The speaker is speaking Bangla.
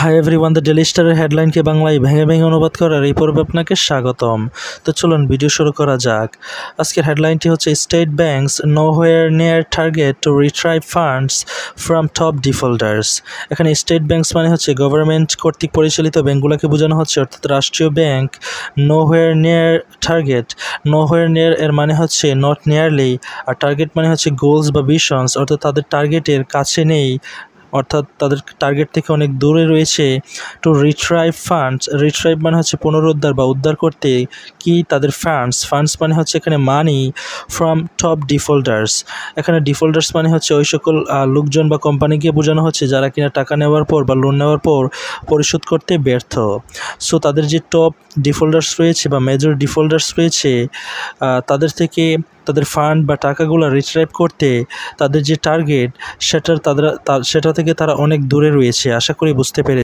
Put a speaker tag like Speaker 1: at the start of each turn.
Speaker 1: হাই এভরিওয়ান, দ্য ডেইলি স্টারের হেডলাইনকে বাংলায় ভেঙে ভেঙে অনুবাদ করার এই পর্বে আপনাকে স্বাগতম। তো চলুন ভিডিও শুরু করা যাক। আজকের হেডলাইনটি হচ্ছে state banks nowhere near target to retrieve funds from top defaulters. এখানে স্টেট ব্যাংকস মানে হচ্ছে গভর্নমেন্ট কর্তৃক পরিচালিত ব্যাংকগুলোকে বোঝানো হচ্ছে, অর্থাৎ রাষ্ট্রীয় ব্যাংক। নোহোয়ার নিয়ার টার্গেট, নোহোয়ার নিয়ার এর মানে হচ্ছে নট নিয়ারলি, আর টার্গেট মানে হচ্ছে গোলস বা ভিশনস, অর্থাৎ তাদের টার্গেটের কাছে নেই, অর্থাৎ তাদের টার্গেট থেকে অনেক দূরে রয়েছে। টু রিট্রাইভ ফান্ডস, রিট্রাইভ মানে হচ্ছে পুনরুদ্ধার বা উদ্ধার করতে কি তাদের ফান্ডস মানে হচ্ছে এখানে মানি ফ্রম টপ ডিফল্টার্স। এখানে ডিফল্টার্স মানে হচ্ছে ওই সকল লোকজন বা কোম্পানিকে বোঝানো হচ্ছে যারা কিনা টাকা নেওয়ার পর বা লোন নেওয়ার পর পরিশোধ করতে ব্যর্থ। সো তাদের যে টপ ডিফল্টার্স রয়েছে বা মেজর ডিফল্টার্স রয়েছে, তাদের থেকে তাদের ফান্ড বা টাকাগুলো রিট্রাইভ করতে তাদের যে টার্গেট সেটা থেকে তারা অনেক দূরে রয়েছে। আশা করি বুঝতে পেরে।